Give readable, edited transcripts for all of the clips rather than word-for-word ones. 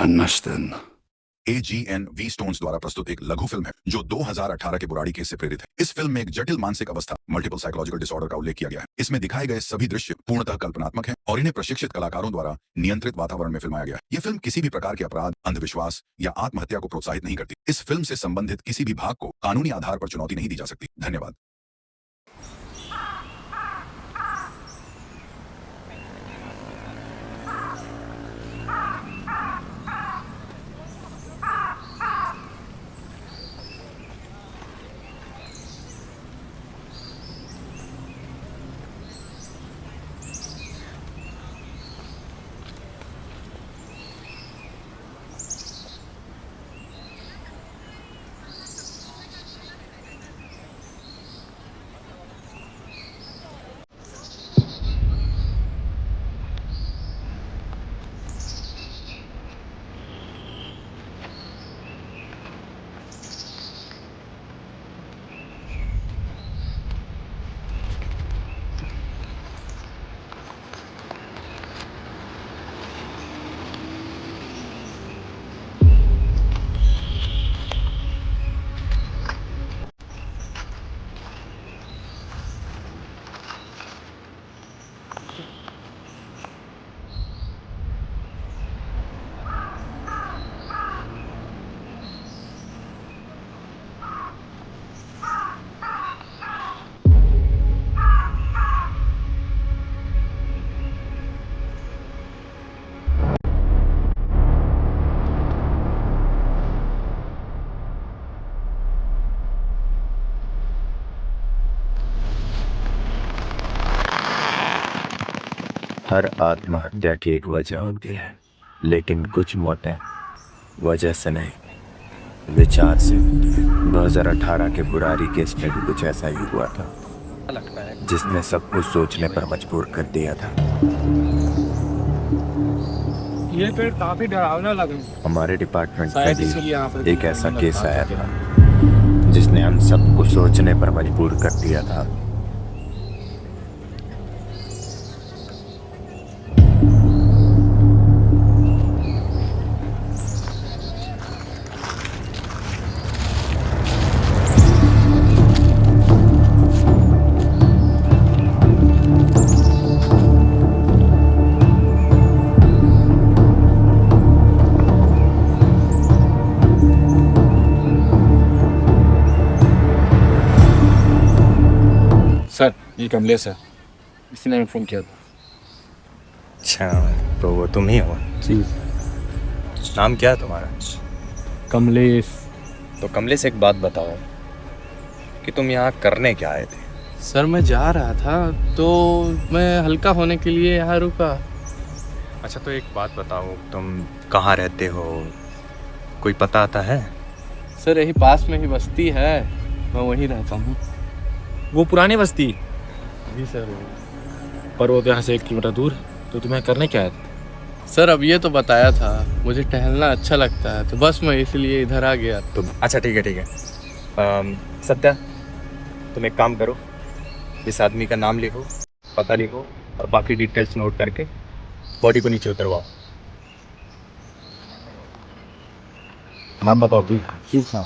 Anashton. AGN-V stones द्वारा प्रस्तुत एक लघु फिल्म है जो 2018 के बुराड़ी केस से प्रेरित है। इस फिल्म में एक जटिल मानसिक अवस्था मल्टीपल साइकोलॉजिकल डिसऑर्डर का उल्लेख किया गया है। इसमें दिखाए गए सभी दृश्य पूर्णतः कल्पनात्मक हैं और इन्हें प्रशिक्षित कलाकारों द्वारा नियंत्रित वातावरण में फिल्माया गया है। यह फिल्म किसी भी प्रकार के अपराध, अंधविश्वास या आत्महत्या को प्रोत्साहित नहीं करती। इस फिल्म से संबंधित किसी भी भाग को कानूनी आधार पर चुनौती नहीं दी जा सकती। धन्यवाद। हर आत्महत्या की एक वजह होती है, लेकिन कुछ मौतें वजह से नहीं, विचार से होती है। 2018 के बुराड़ी केस में भी कुछ ऐसा ही हुआ था, जिसने सब कुछ सोचने पर मजबूर कर दिया था। ये पेड़ काफी डरावना लगा। हमारे डिपार्टमेंट शायद में इसीलिए यहाँ पर भी एक ऐसा केस आया था, जिसने हम सबको सोचने पर मजबूर कर दिया था। सर, ये कमलेश है। इसी ने फोन किया था। अच्छा, तो वो तुम ही हो? जी। नाम क्या है तुम्हारा? कमलेश। तो कमलेश, एक बात बताओ कि तुम यहाँ करने क्या आए थे? सर, मैं जा रहा था तो मैं हल्का होने के लिए यहाँ रुका। अच्छा, तो एक बात बताओ, तुम कहाँ रहते हो? कोई पता आता है? सर, यही पास में ही बस्ती है, मैं वहीं रहता हूँ। वो पुरानी बस्ती। जी सर। पर वो तो यहाँ से 1 किलोमीटर दूर है। तो तुम्हें करने क्या है? सर, अब ये तो बताया था, मुझे टहलना अच्छा लगता है, तो बस मैं इसलिए इधर आ गया। तो अच्छा, ठीक है ठीक है। सत्या, तुम एक काम करो, इस आदमी का नाम लिखो, पता लिखो और बाकी डिटेल्स नोट करके बॉडी को नीचे उतरवाओ। नाम बताओ भी। ठीक है।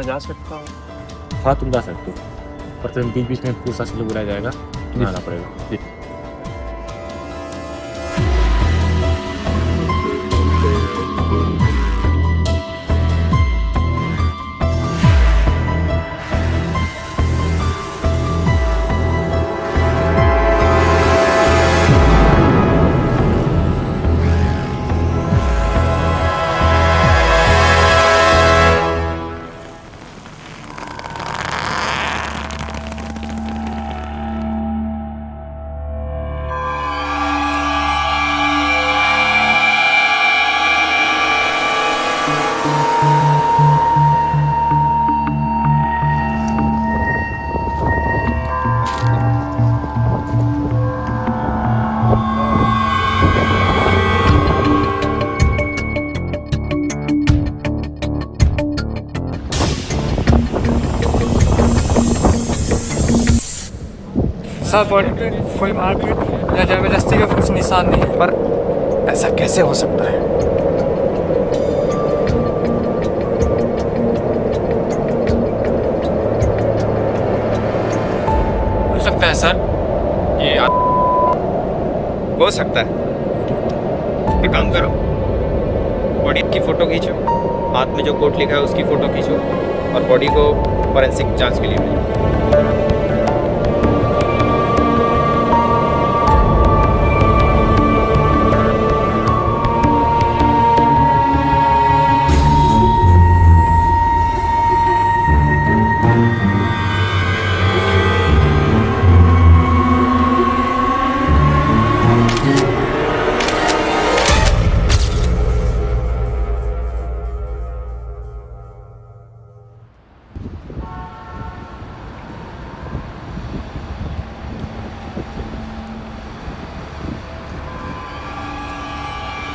मैं जा सकता हूँ? हाँ तुम जा सकते हो, पर तुम्हें बीच बीच में पूछताछ के लिए बुलाया जाएगा, तुम्हें आना पड़ेगा। जी। सर बॉडी पे कोई मारपीट या जबरदस्ती का कुछ निशान नहीं है। पर ऐसा कैसे हो सकता है? हो सकता है सर, ये हो सकता है। एक काम करो, बॉडी की फोटो खींचो, हाथ में जो कोट लिखा है उसकी फोटो खींचो और बॉडी को फॉरेंसिक जांच के लिए भेजो।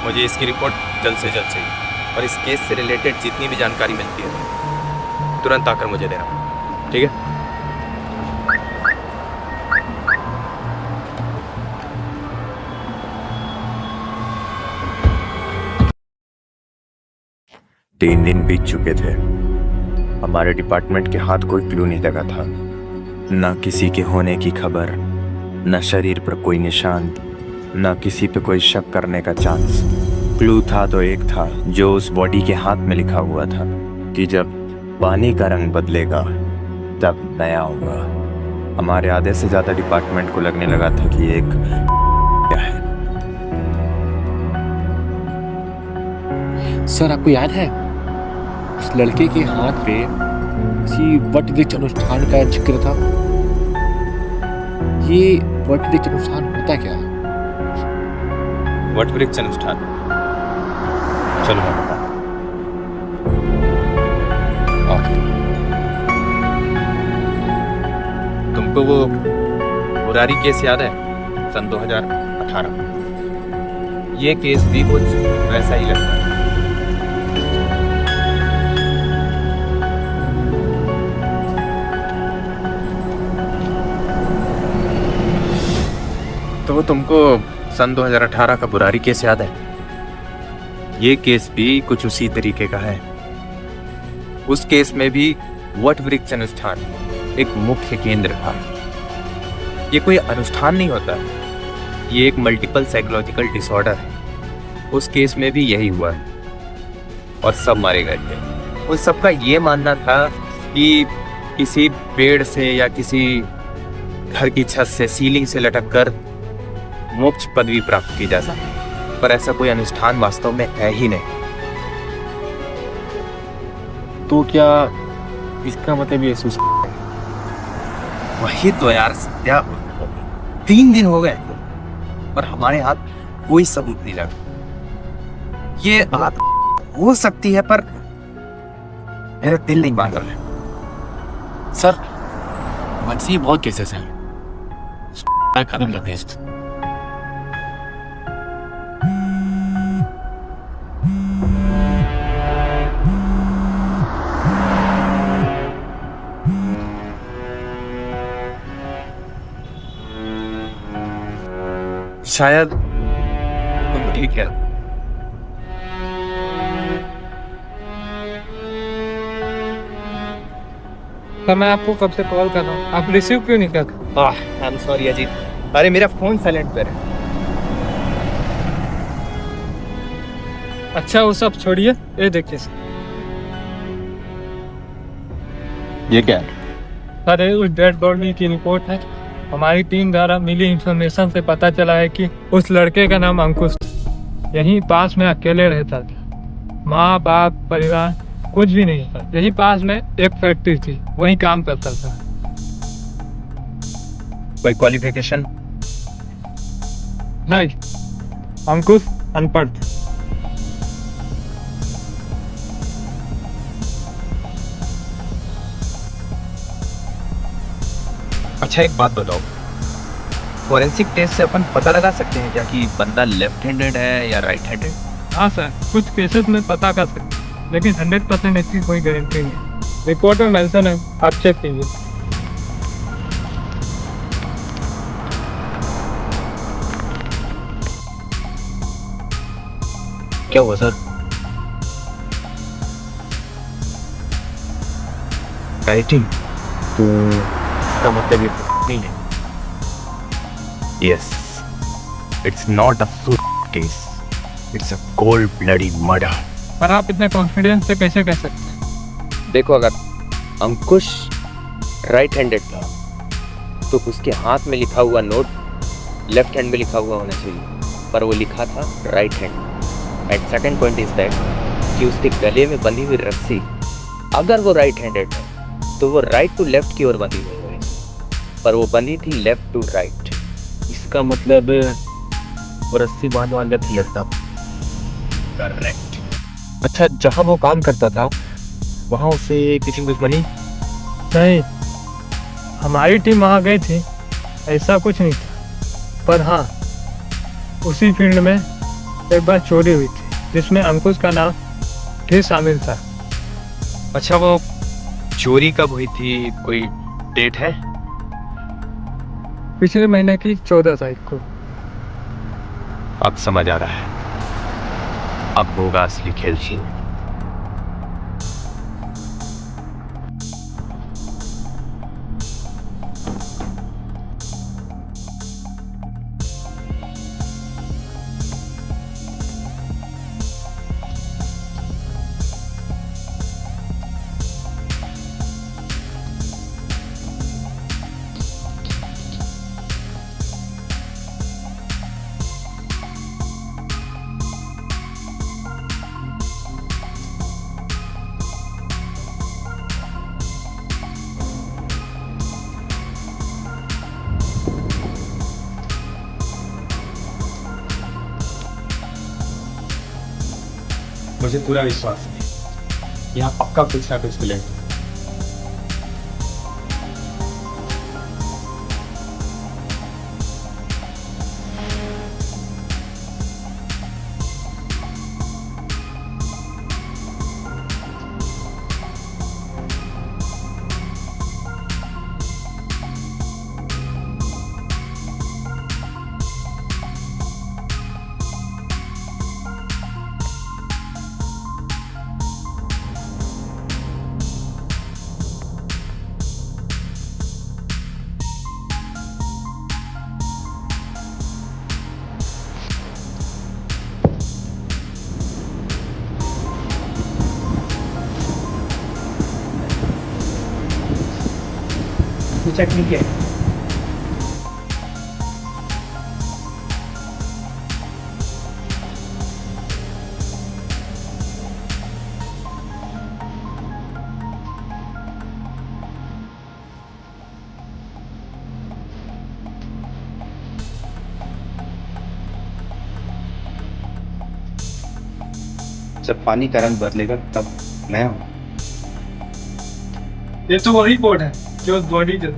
मुझे इसकी रिपोर्ट जल्द से जल्द चाहिए और इस केस से रिलेटेड जितनी भी जानकारी मिलती है तुरंत आकर मुझे देना, ठीक है? 3 दिन बीत चुके थे। हमारे डिपार्टमेंट के हाथ कोई क्लू नहीं लगा था, ना किसी के होने की खबर, ना शरीर पर कोई निशान, ना किसी पे कोई शक करने का चांस। क्लू था तो एक था, जो उस बॉडी के हाथ में लिखा हुआ था कि जब पानी का रंग बदलेगा तब नया होगा। हमारे आधे से ज़्यादा डिपार्टमेंट को लगने लगा था कि एक क्या है। सर आपको याद है उस लड़के के हाथ पे किसी वट वृक्ष अनुष्ठान का जिक्र था? ये वट वृक्ष अनुष्ठान होता क्या है? वट वृक्ष अनुष्ठान, चलो मैं बताता हूँ। तुमको वो मुरारी केस याद है, सन 2018? ये केस भी कुछ वैसा ही लगता है। तो तुमको सन 2018 का बुरारी केस याद है? ये केस भी कुछ उसी तरीके का है। उस केस में भी वट वृक्ष अनुष्ठान एक मुख्य केंद्र था। ये कोई अनुष्ठान नहीं होता, ये एक मल्टीपल साइकोलॉजिकल डिसऑर्डर है। उस केस में भी यही हुआ है और सब मारे गए थे। उन सबका ये मानना था कि किसी पेड़ से या किसी घर की छत से, सीलिंग से लटक कर मोक्ष पदवी प्राप्त की जा सकती, पर ऐसा कोई अनुष्ठान वास्तव में है ही नहीं। तो क्या इसका मतलब ये सुसाइड? वही तो यार सत्या, 3 दिन हो गए और हमारे हाथ कोई सबूत नहीं लगा। ये बात हो सकती है पर मेरा दिल नहीं मान रहा है। सर वैसे बहुत केसेस हैं, खत्म करते हैं। शायद तुम ठीक है। तो मैं आपको कब से कॉल कर रहा हूँ, आप रिसीव क्यों नहीं करते? आई एम सॉरी अजीत, अरे मेरा फोन साइलेंट पर है। अच्छा वो सब छोड़िए, ये देखिए सर। ये क्या है? अरे उस डेड बॉडी की रिपोर्ट है। हमारी टीम द्वारा मिली इंफॉर्मेशन से पता चला है कि उस लड़के का नाम अंकुश था। यहीं पास में अकेले रहता था, माँ बाप परिवार कुछ भी नहीं था। यहीं पास में एक फैक्ट्री थी, वहीं काम करता था। कोई क्वालिफिकेशन? नहीं, अंकुश अनपढ़ था। अच्छा एक बात बताओ, फॉरेंसिक टेस्ट से अपन पता लगा सकते हैं क्या कि बंदा लेफ्ट हैंडेड है या राइट हैंडेड? हाँ सर, कुछ केसेस में पता कर सकते हैं, लेकिन 100% इसकी कोई गारंटी नहीं। रिपोर्ट में मेंशन है, आप चेक कीजिए। क्या हुआ सर? राइटिंग तो इसका मतलब ये नहीं है। Yes, it's not a case. It's a cold-blooded murder. पर आप इतने कॉन्फिडेंस से कैसे कह सकते हैं? देखो, अगर अंकुश राइट हैंडेड था तो उसके हाथ में लिखा हुआ नोट लेफ्ट हैंड में लिखा हुआ होना चाहिए, पर वो लिखा था right hand. And second point is that कि उसके गले में बंधी हुई रस्सी, अगर वो राइट हैंडेड है तो वो राइट टू लेफ्ट की ओर बंधी हुई है, पर वो बंधी थी लेफ्ट टू राइट। इसका मतलब वो रस्सी बांध वाला थी लगता। करेक्ट। अच्छा, जहाँ वो काम करता था वहाँ उसे किसी दुश्मनी? नहीं, हमारी टीम वहाँ गई थी, ऐसा कुछ नहीं था। पर हाँ, उसी फील्ड में एक बार चोरी हुई थी जिसमें अंकुश का नाम भी शामिल था। अच्छा वो चोरी कब हुई थी, कोई डेट है? पिछले महीने की 14 तारीख को। अब समझ आ रहा है, अब होगा असली खेल शुरू। मुझे पूरा विश्वास है यहाँ पक्का कुछ ना कुछ मिलेगा। चेक नहीं किया। जब पानी का रंग बदलेगा तब मैं हूँ। ये तो वही बोर्ड है जो बॉडी जल।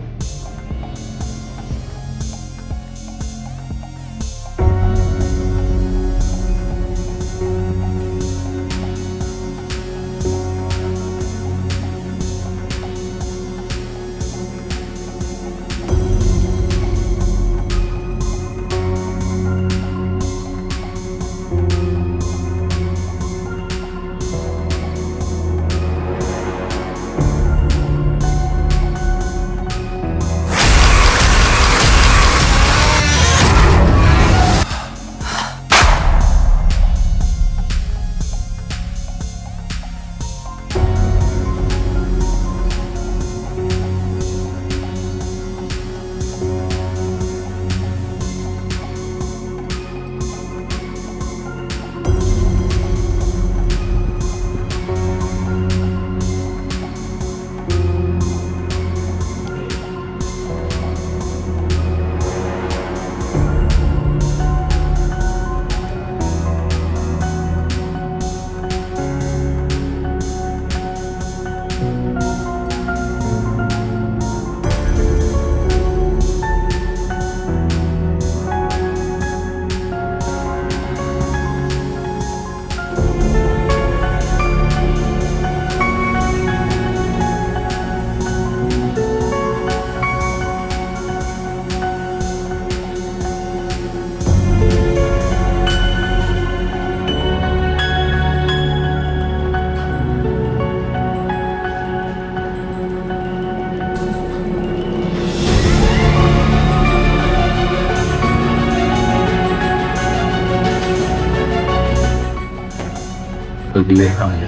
अगले हमें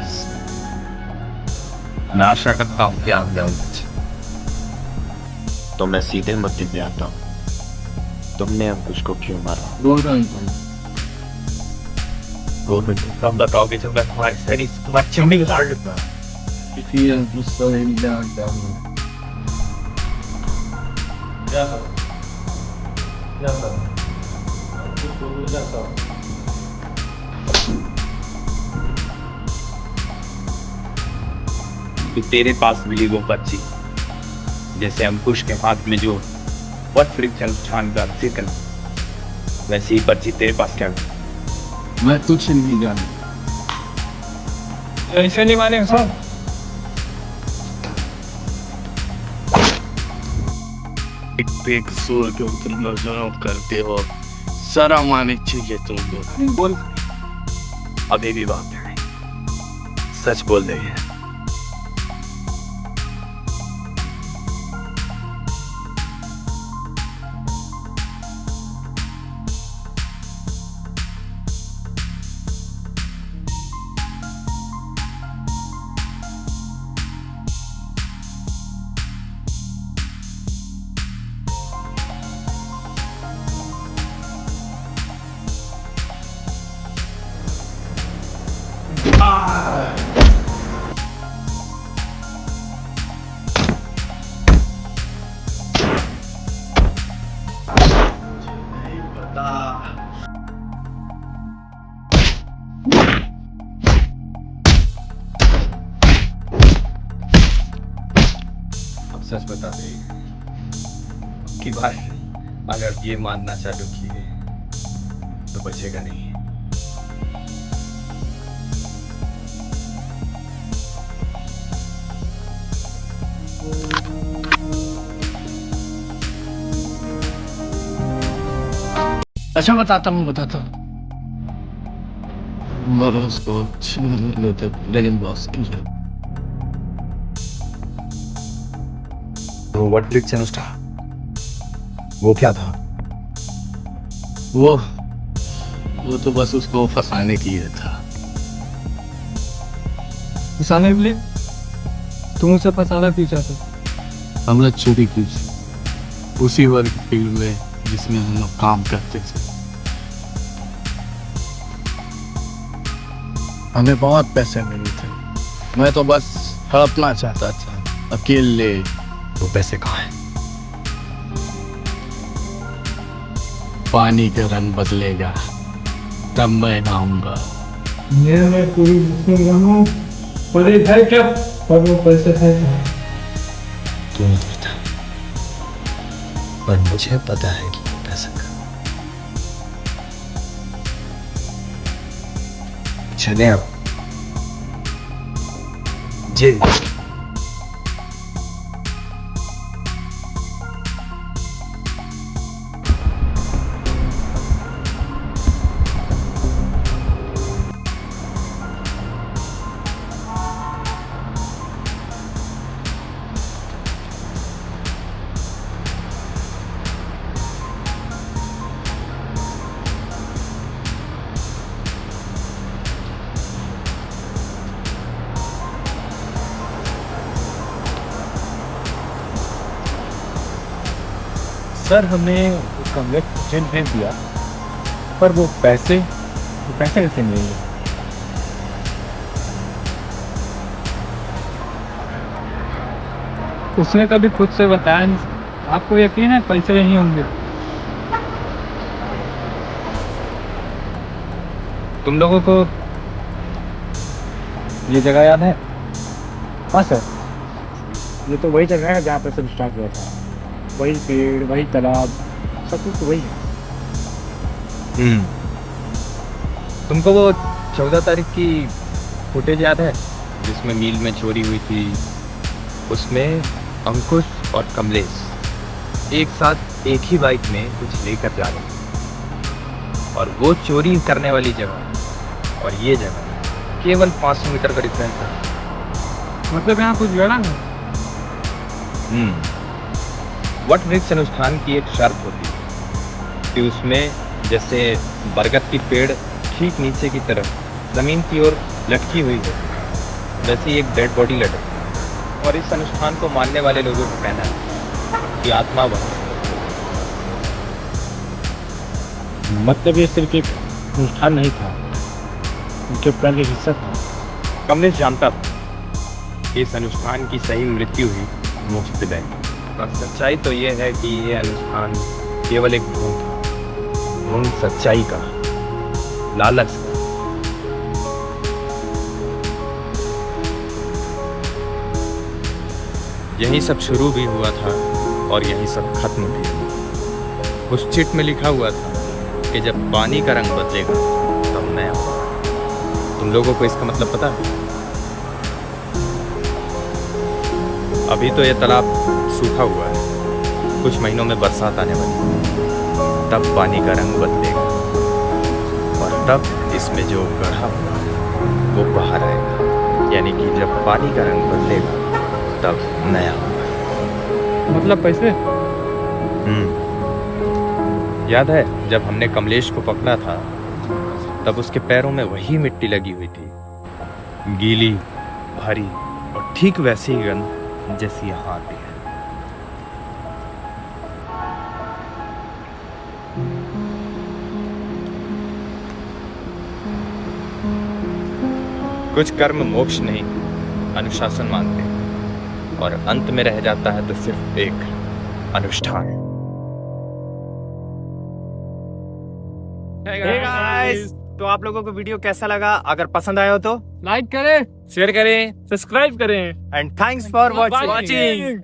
मैं आशा करता हूँ कि आप जाओगे। तो मैं सीधे मुद्दे पे आता हूँ। तुमने अंकुश को क्यों मारा? कब बताओगे जब मैं तुम्हारी सारी तुम्हारी चिमनी उतार दूंगा। कि तेरे पास मिली वो पर्ची, जैसे अंकुश के हाथ में जो वट वृक्ष अनुष्ठान का जिक्र, वैसी ही पर्ची तेरे पास क्या? मैं कुछ नहीं जानता। ऐसे नहीं माने सर। एक बेकसूर के उतर जुर्म करते हो, शर्म आनी चाहिए तुमको। बोल, अभी भी बात है, सच बोल रही है। सच बता दे कि भाई, अगर ये मानना चालू किए तो बचेगा नहीं। अच्छा बताता हूँ बॉस को लेते, लेकिन बॉस तो वट वृक्ष अनुष्ठान वो क्या था? वो तो बस उसको फंसाने के लिए था। फंसाने के लिए? तुम उसे फंसाना क्यों चाहते हो? हमने चोरी की थी उसी वर्क फील्ड में जिसमें हम लोग काम करते थे। हमें बहुत पैसे मिले थे, मैं तो बस हड़पना चाहता था अकेले। वो पैसे कहाँ हैं? पानी का रंग बदलेगा तब मैं आऊंगा। मैं पूरी जिसमें रहूं, पुलिस है क्या? और वो पैसे है तू नहीं पता, पर मुझे पता है कि वो पैसा कहाँ। चले अब जेल। सर हमने कन्वेक्ट चेंज भेज दिया, पर वो पैसे कैसे मिलेंगे? उसने कभी खुद से बताया नहीं। आपको यकीन है पैसे नहीं होंगे? तुम लोगों को ये जगह याद है? हाँ सर, ये तो वही जगह है जहाँ पे सब स्टार्ट हुआ था। वही पेड़, वही तालाब, सब कुछ तो वही है। तुमको वो 14 तारीख की फुटेज याद है जिसमें मील में चोरी हुई थी? उसमें अंकुश और कमलेश एक साथ एक ही बाइक में कुछ लेकर जा रहे थे, और वो चोरी करने वाली जगह और ये जगह केवल 500 मीटर का डिफरेंस था। मतलब यहाँ कुछ गड़ा है? वट वृक्ष अनुष्ठान की एक शर्त होती है कि उसमें जैसे बरगद की पेड़ ठीक नीचे की तरफ जमीन की ओर लटकी हुई है, वैसे एक डेड बॉडी लटक, और इस अनुष्ठान को मानने वाले लोगों का कहना है कि आत्मा वह मतलब ये सिर्फ एक अनुष्ठान नहीं था, उनके प्राण का एक हिस्सा था। कमलेश जानता था कि इस अनुष्ठान की सही मृत्यु ही मोक्षदायी, और सच्चाई तो ये है कि ये अनुष्ठान केवल एक ढोंग था, ढोंग सच्चाई का, लालच का। यही सब शुरू भी हुआ था और यही सब खत्म भी हुआ। उस चिट में लिखा हुआ था कि जब पानी का रंग बदलेगा तब मैं आऊंगा। तुम लोगों को इसका मतलब पता है? अभी तो ये तालाब सूखा हुआ है, कुछ महीनों में बरसात आने वाली है, तब पानी का रंग बदलेगा और तब इसमें जो गढ़ा होगा वो बाहर आएगा। यानी कि जब पानी का रंग बदलेगा तब मैं आऊंगा। मतलब पैसे? याद है जब हमने कमलेश को पकड़ा था तब उसके पैरों में वही मिट्टी लगी हुई थी, गीली, भारी और ठीक वैसी ही गंध जैसी यहाँ आती है। कुछ कर्म मोक्ष नहीं, अनुशासन मांगते हैं, और अंत में रह जाता है तो सिर्फ एक अनुष्ठान। Hey guys! तो आप लोगों को वीडियो कैसा लगा? अगर पसंद आया हो तो लाइक करें, शेयर करें, सब्सक्राइब करें। And thanks for watching.